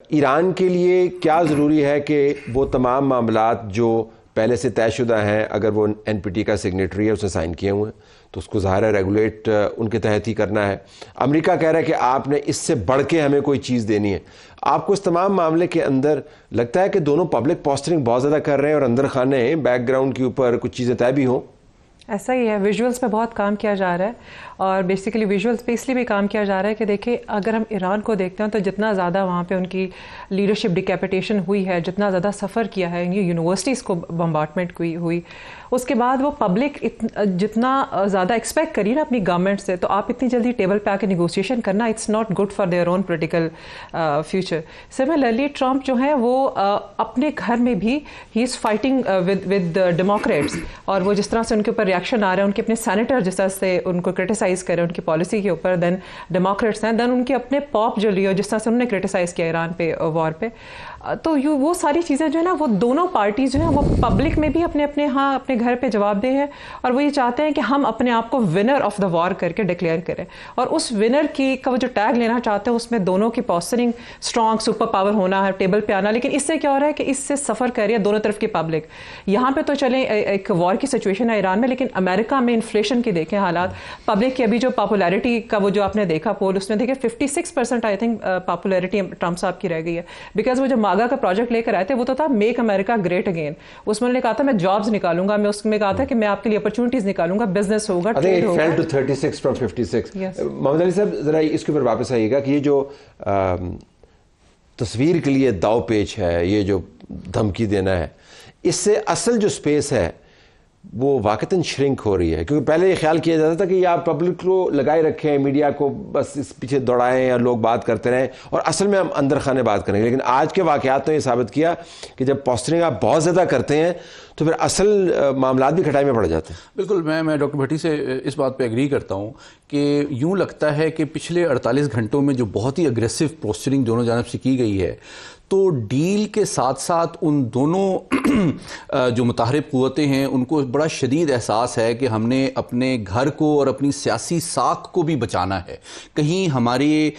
ایران کے لیے کیا ضروری ہے کہ وہ تمام معاملات جو پہلے سے طے شدہ ہیں، اگر وہ NPT کا سگنیٹری ہے، اس نے سائن کیے ہوئے ہیں تو اس کو ظاہر ہے ریگولیٹ ان کے تحت ہی کرنا ہے. امریکہ کہہ رہا ہے کہ آپ نے اس سے بڑھ کے ہمیں کوئی چیز دینی ہے. آپ کو اس تمام معاملے کے اندر لگتا ہے کہ دونوں پبلک پوسٹرنگ بہت زیادہ کر رہے ہیں اور اندر خانے بیک گراؤنڈ کے اوپر کچھ چیزیں طے بھی ہوں؟ ایسا ہی ہے. ویژولز پہ بہت کام کیا جا رہا ہے، اور بیسیکلی ویژولز پہ اس لیے بھی کام کیا جا رہا ہے کہ دیکھیں اگر ہم ایران کو دیکھتے ہیں تو جتنا زیادہ وہاں پہ ان کی لیڈرشپ ڈیکیپیٹیشن ہوئی ہے، جتنا زیادہ سفر کیا ہے، یونیورسٹیز کو بمبارٹمنٹ ہوئی، اس کے بعد وہ پبلک جتنا زیادہ ایکسپیکٹ کری نا اپنی گورنمنٹ سے، تو آپ اتنی جلدی ٹیبل پہ آ کے نیگوسیشن کرنا it's not good for their own political future. Similarly Trump جو ہیں وہ اپنے گھر میں بھی ہی از فائٹنگ ود ڈیموکریٹس، اور وہ جس طرح سے ان کے اوپر ریئیکشن آ رہا ہے، ان کے اپنے سینیٹر جس طرح سے ان کو کرٹیسائز کرے ان کی پالیسی کے اوپر، دین ڈیموکریٹس ہیں، دین ان کے اپنے پاپ جو لیو جس طرح سے انہوں نے کرٹیسائز کیا ایران پہ وار پہ. تو وہ ساری چیزیں جو ہے نا، وہ دونوں پارٹیز جو ہیں وہ پبلک میں بھی اپنے گھر پہ جواب دہ ہیں، اور وہ یہ چاہتے ہیں کہ ہم اپنے آپ کو ونر آف دا وار کر کے ڈکلیئر کریں، اور اس ونر کا وہ جو ٹیگ لینا چاہتے ہیں اس میں دونوں کی پوسچرنگ اسٹرانگ سپر پاور ہونا ہے، ٹیبل پہ آنا. لیکن اس سے کیا ہو رہا ہے کہ اس سے سفر کر رہی ہے دونوں طرف کی پبلک. یہاں پہ تو چلیں ایک وار کی سچویشن ہے ایران میں، لیکن امریکہ میں انفلیشن کی دیکھیں حالات، پبلک کی ابھی جو پاپولیرٹی کا وہ جو آپ نے دیکھا پول، اس میں دیکھیں 56% آئی تھنک پاپولیرٹی ٹرمپ صاحب کی رہ گئی ہے. بیکاز وہ جو ماگا کا پروجیکٹ لے کر آئے تھے وہ تو تھا میک امریکہ گریٹ اگین. اس میں انہوں نے کہا تھا میں جابز نکالوں گا، میں اس میں کہا تھا کہ میں آپ کے لیے اپرچونٹیز نکالوں گا، بزنس ہوگا، ٹریڈ ہوگا. 36 from 56. محمد علی صاحب ذرا اس کے اوپر واپس آئیے گا کہ یہ جو تصویر کے لیے داؤ پیچ ہے، یہ جو دھمکی دینا ہے، اس سے اصل جو سپیس ہے وہ واقعتاً شرنک ہو رہی ہے. کیونکہ پہلے یہ خیال کیا جاتا تھا کہ آپ پبلک کو لگائے رکھیں، میڈیا کو بس اس پیچھے دوڑائیں یا لوگ بات کرتے رہیں، اور اصل میں ہم اندر خانے بات کریں گے. لیکن آج کے واقعات نے یہ ثابت کیا کہ جب پوسٹرنگ آپ بہت زیادہ کرتے ہیں تو پھر اصل معاملات بھی کھٹائی میں پڑ جاتے ہیں. بالکل، میں ڈاکٹر بھٹی سے اس بات پہ ایگری کرتا ہوں کہ یوں لگتا ہے کہ پچھلے 48 گھنٹوں میں جو بہت ہی اگریسو پوسچرنگ دونوں جانب سے کی گئی ہے، تو ڈیل کے ساتھ ساتھ ان دونوں جو متحارب قوتیں ہیں ان کو بڑا شدید احساس ہے کہ ہم نے اپنے گھر کو اور اپنی سیاسی ساکھ کو بھی بچانا ہے. کہیں ہماری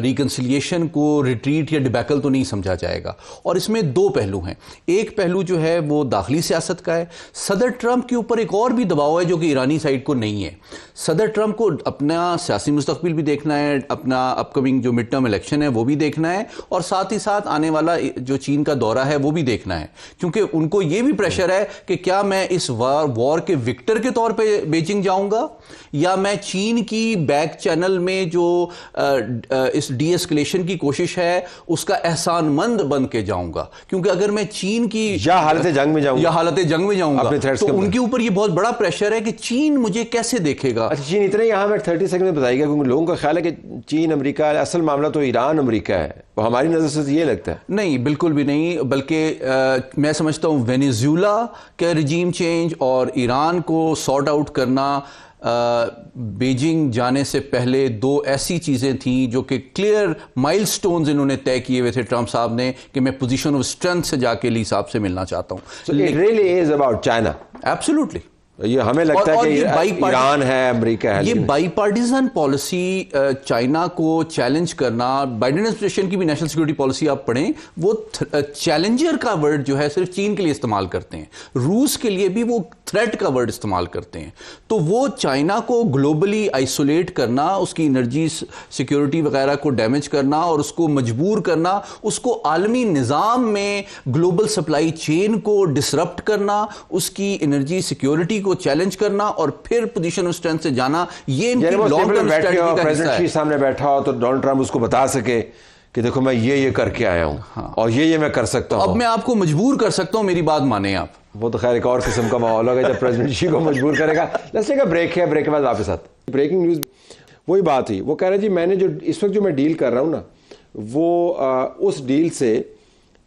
ریکنسیلیشن کو ریٹریٹ یا ڈبیکل تو نہیں سمجھا جائے گا. اور اس میں دو پہلو ہیں. ایک پہلو جو ہے وہ داخلی سیاست کا ہے. صدر ٹرمپ کے اوپر ایک اور بھی دباؤ ہے جو کہ ایرانی سائڈ کو نہیں ہے. صدر ٹرمپ کو اپنا سیاسی مستقبل بھی دیکھنا ہے، اپنا اپ کمنگ جو مڈ ٹرم الیکشن ہے وہ بھی دیکھنا ہے، اور ساتھ ہی ساتھ آنے والا جو چین کا دورہ ہے وہ بھی دیکھنا ہے. کیونکہ ان کو یہ بھی پریشر ہے کہ کیا میں اس وار کے وکٹر کے طور پہ بیجنگ جاؤں گا، یا میں چین کی بیک چینل میں جو اس ڈی ایسکلیشن کی کوشش ہے اس کا احسان مند بن کے جاؤں گا. کیونکہ اگر میں چین کی یا حالت جنگ میں جاؤں گا تو ان کے اوپر یہ بہت بڑا پریشر ہے کہ چین مجھے کیسے دیکھے گا. اچھا، چین اتنے یہاں میں 30 سیکنڈ میں بتائیے گا، کیونکہ لوگوں کا خیال ہے کہ چین امریکہ، اصل معاملہ تو ایران امریکہ ہے. وہ ہماری نظر سے یہ لگتا ہے نہیں، بالکل بھی نہیں. بلکہ میں سمجھتا ہوں وینیزویلا کے رجیم چینج اور ایران کو سارٹ آؤٹ کرنا بیجنگ جانے سے پہلے دو ایسی چیزیں تھیں جو کہ کلیئر مائل سٹونز انہوں نے طے کیے ہوئے تھے ٹرمپ صاحب نے کہ میں پوزیشن آف اسٹرینتھ سے جا کے لی صاحب سے ملنا چاہتا ہوں. So it really is about China. Absolutely. یہ ہمیں لگتا ہے کہ ایران ہے، امریکہ ہے. یہ بائی پارٹیزن پالیسی چائنا کو چیلنج کرنا، بائیڈن ایڈمنسٹریشن کی بھی نیشنل سیکورٹی پالیسی آپ پڑھیں، وہ چیلنجر کا ورڈ جو ہے صرف چین کے لیے استعمال کرتے ہیں. روس کے لیے بھی وہ تھریٹ کا ورڈ استعمال کرتے ہیں. تو وہ چائنا کو گلوبلی آئسولیٹ کرنا، اس کی انرجی سیکورٹی وغیرہ کو ڈیمیج کرنا اور اس کو مجبور کرنا، اس کو عالمی نظام میں گلوبل سپلائی چین کو ڈسرپٹ کرنا، اس کی انرجی سیکورٹی کو چیلنج کرنا، اور پھر پوزیشن آف اسٹرینتھ سے جانا، یہ ان کی لانگ ٹرم اسٹریٹجی کا حصہ ہے. پریزیڈنٹ سامنے بیٹھا ہو تو ڈونلڈ ٹرمپ اس کو بتا سکے کہ دیکھو میں یہ کر کے آیا ہوں اور یہ میں کر سکتا ہوں، اب میں آپ کو مجبور کر سکتا ہوں، میری بات مانیں آپ. وہ تو خیر ایک اور قسم کا ماحول ہوگا جب پریزیڈنٹ جی کو مجبور کرے گا. لیٹس ٹیک اے بریک ہے، بریک کے بعد واپس آتے. بریکنگ نیوز وہی بات ہوئی، وہ کہہ رہے جی میں نے جو اس وقت جو میں ڈیل کر رہا ہوں نا، وہ اس ڈیل سے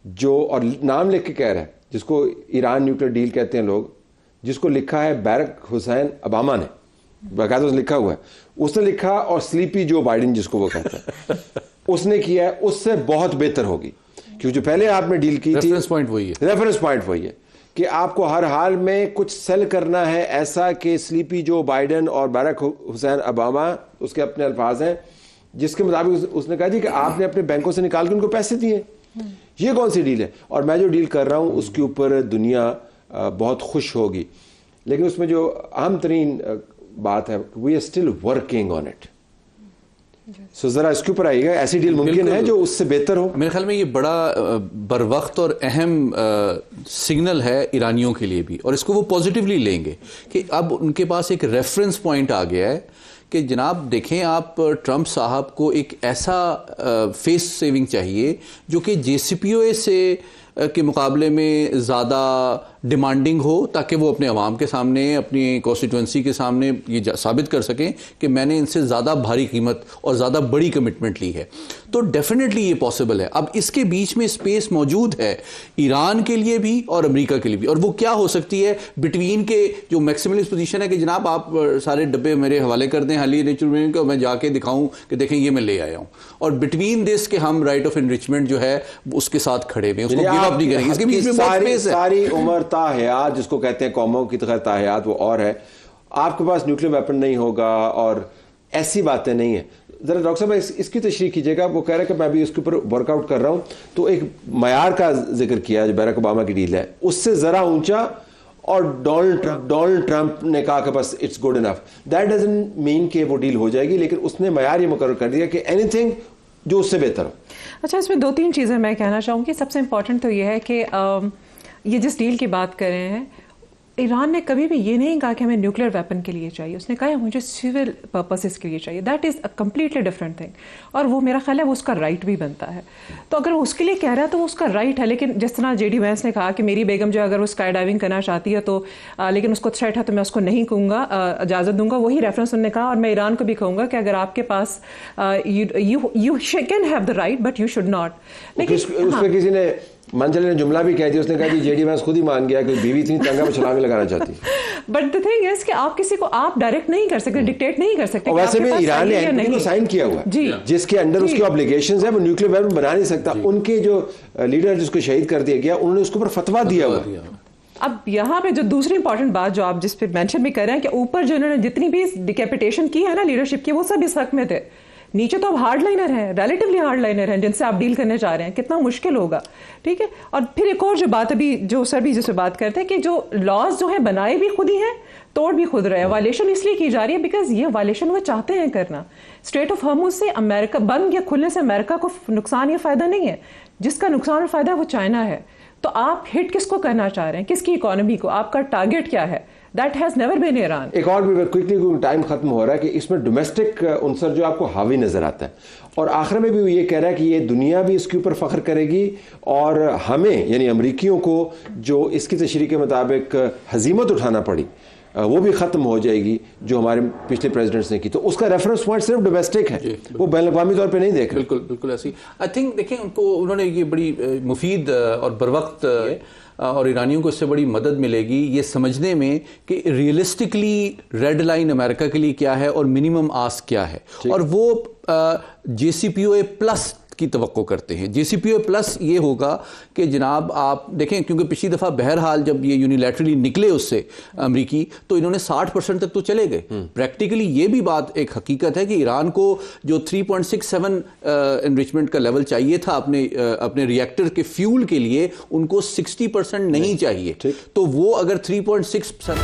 جو، اور نام لکھ کے کہہ رہا ہے، جس کو ایران نیوکلیر ڈیل کہتے ہیں لوگ، جس کو لکھا ہے بیرک حسین اوباما نے، باقاعدہ لکھا ہوا ہے، اس نے لکھا، اور سلیپی جو بائیڈن جس کو وہ کہتا ہے اس نے کیا ہے، اس سے بہت بہتر ہوگی. کیونکہ جو پہلے آپ نے ڈیل کی تھی، ریفرنس پوائنٹ وہی ہے کہ آپ کو ہر حال میں کچھ سیل کرنا ہے ایسا کہ سلیپی جو بائیڈن اور بیرک حسین اوباما، اس کے اپنے الفاظ ہیں جس کے مطابق اس نے کہا جی کہ آپ نے اپنے بینکوں سے نکال کے ان کو پیسے دیے. یہ کون سی ڈیل ہے؟ اور میں جو ڈیل کر رہا ہوں اس کے اوپر دنیا بہت خوش ہوگی, لیکن اس میں جو اہم ترین بات ہے, we are still working on it. So ذرا اس کے اوپر آئیے گا, ایسی ڈیل ممکن ہے جو اس سے بہتر ہو. میرے خیال میں یہ بڑا بر وقت اور اہم سگنل ہے ایرانیوں کے لیے بھی, اور اس کو وہ پازیٹیولی لیں گے کہ اب ان کے پاس ایک ریفرنس پوائنٹ آ گیا ہے کہ جناب دیکھیں آپ ٹرمپ صاحب کو ایک ایسا فیس سیونگ چاہیے جو کہ JCPOA سے کے مقابلے میں زیادہ ڈیمانڈنگ ہو, تاکہ وہ اپنے عوام کے سامنے, اپنی کانسٹیٹوئنسی کے سامنے یہ ثابت کر سکیں کہ میں نے ان سے زیادہ بھاری قیمت اور زیادہ بڑی کمٹمنٹ لی ہے. تو ڈیفینیٹلی یہ پاسبل ہے. اب اس کے بیچ میں اسپیس موجود ہے ایران کے لیے بھی اور امریکہ کے لیے بھی, اور وہ کیا ہو سکتی ہے بٹوین کے جو میکسیملسٹ پوزیشن ہے کہ جناب آپ سارے ڈبے میرے حوالے کر دیں حالیہ نیچرل کو, میں جا کے دکھاؤں کہ دیکھیں یہ میں لے آیا ہوں, اور بٹوین دس کہ ہم رائٹ آف انریچمنٹ جو ہے اس کے ساتھ کھڑے ہوئے, اس کو گیو اپ نہیں کریں گے. اس کے بیچ میں بہت اسپیس ہے. ساری عمر تاحیات جس کو کہتے ہیں قوموں کی تاحیات وہ اور ہے, آپ کے پاس نیوکلیر ویپن نہیں ہوگا اور ایسی باتیں نہیں ہیں. ذرا ڈاکٹر صاحب اس کی تشریح کیجیے گا. وہ کہہ رہے ہیں کہ میں بھی اس کے اوپر ورک آؤٹ کر رہا ہوں, تو ایک معیار کا ذکر کیا جو باراک اوباما کی ڈیل ہے اس سے ذرا اونچا, اور ڈونلڈ ٹرمپ نے کہا کہ بس it's good enough. That doesn't mean کہ وہ ڈیل ہو جائے گی, لیکن اس نے معیار یہ مقرر کر دیا کہ اینی تھنگ جو اس سے بہتر ہو. اچھا, اس میں 2-3 چیزیں میں کہنا چاہوں گی. سب سے امپورٹنٹ تو یہ ہے کہ یہ جس ڈیل کی بات کر رہے ہیں, ایران نے کبھی بھی یہ نہیں کہا کہ ہمیں نیوکلیر ویپن کے لیے چاہیے. اس نے کہا مجھے سول پرپسز کے لیے چاہیے. That is a completely different thing, اور وہ میرا خیال ہے وہ اس کا رائٹ بھی بنتا ہے. تو اگر وہ اس کے لیے کہہ رہا ہے تو وہ اس کا رائٹ ہے. لیکن جس طرح JD وینس نے کہا کہ میری بیگم جو اگر وہ اسکائی ڈائیونگ کرنا چاہتی ہے تو لیکن اس کو تھریٹ ہے تو میں اس کو نہیں کہوں گا, اجازت دوں گا, وہی ریفرنس انہوں نے کہا. اور میں ایران کو بھی کہوں گا کہ اگر آپ کے پاس you can have the right but you should not. لیکن اس پہ کسی نے منچلے نے جملہ بھی کہہ دیا, اس نے کہا کہ JD وینس خود ہی مان گیا کہ بیوی اتنی تنگا میں چھلانگ لگانا چاہتی ہے. بٹ the thing is کہ آپ کسی کو آپ ڈائریکٹ نہیں کر سکتے, ڈکٹیٹ نہیں کر سکتے. اور ویسے بھی ایران نے NPT کو سائن کیا ہوا ہے جس کے انڈر اس کی اوبلیگیشنز ہیں, وہ نیوکلیر ویپن بنا نہیں سکتا. ان کے جو لیڈر جس کو شہید کر دیا گیا انہوں نے اس کے اوپر فتویٰ دیا ہوا. اب یہاں پہ جو دوسری امپورٹنٹ بات جو آپ جس پہ مینشن بھی کر رہے ہیں کہ اوپر جو انہوں نے جتنی بھی ڈیکیپیٹیشن کی ہے نا لیڈرشپ کی, وہ سب اس حق میں تھے. نیچے تو اب ہارڈ لائنر ہیں, ریلیٹیولی ہارڈ لائنر ہیں جن سے آپ ڈیل کرنے چاہ رہے ہیں. کتنا مشکل ہوگا, ٹھیک ہے. اور پھر ایک اور جو بات ابھی جو سر بھی جس پہ بات کرتے ہیں کہ جو لاز جو ہیں بنائے بھی خود ہی ہیں, توڑ بھی خود رہے ہیں. وائلیشن اس لیے کی جا رہی ہے بیکاز یہ وائلیشن وہ چاہتے ہیں کرنا. اسٹریٹ آف ہارموز سے امریکہ بند یا کھلنے سے امریکہ کو نقصان یا فائدہ نہیں ہے. جس کا نقصان اور فائدہ ہے وہ چائنا ہے. تو آپ ہٹ کس کو کرنا چاہ رہے ہیں, کس کی اکانومی کو, آپ کا ٹارگیٹ کیا ہے؟ That has never been Iran. ایک اور بھی کوئکلی ٹائم ختم ہو رہا ہے کہ اس میں ڈومیسٹک عنصر جو آپ کو حاوی نظر آتا ہے, اور آخر میں بھی وہ یہ کہہ رہا ہے کہ یہ دنیا بھی اس کے اوپر فخر کرے گی, اور ہمیں یعنی امریکیوں کو جو اس کی تشریح کے مطابق ہزیمت اٹھانا پڑی وہ بھی ختم ہو جائے گی جو ہمارے پچھلے پریزیڈنٹس نے کی. تو اس کا ریفرنس پوائنٹ صرف ڈومیسٹک ہے, وہ بین الاقوامی طور پہ نہیں دیکھ رہے. بالکل ایسی. آئی تھنک دیکھیں ان کو انہوں نے یہ بڑی مفید اور بروقت, اور ایرانیوں کو اس سے بڑی مدد ملے گی یہ سمجھنے میں کہ ریئلسٹکلی ریڈ لائن امریکہ کے لیے کیا ہے اور منیمم آسک کیا ہے, اور وہ JCPOA پلس کی توقع کرتے ہیں. JCPOA پلس یہ ہوگا کہ جناب آپ دیکھیں, کیونکہ پچھلی دفعہ بہرحال جب یہ یونیلیٹرلی نکلے اس سے امریکی, تو انہوں نے 60% تک تو چلے گئے. پریکٹیکلی یہ بھی بات ایک حقیقت ہے کہ ایران کو جو 3.67 انریچمنٹ کا لیول چاہیے تھا اپنے ری ایکٹر کے فیول کے لیے, ان کو 60% نہیں چاہیے. تو وہ اگر 3.6%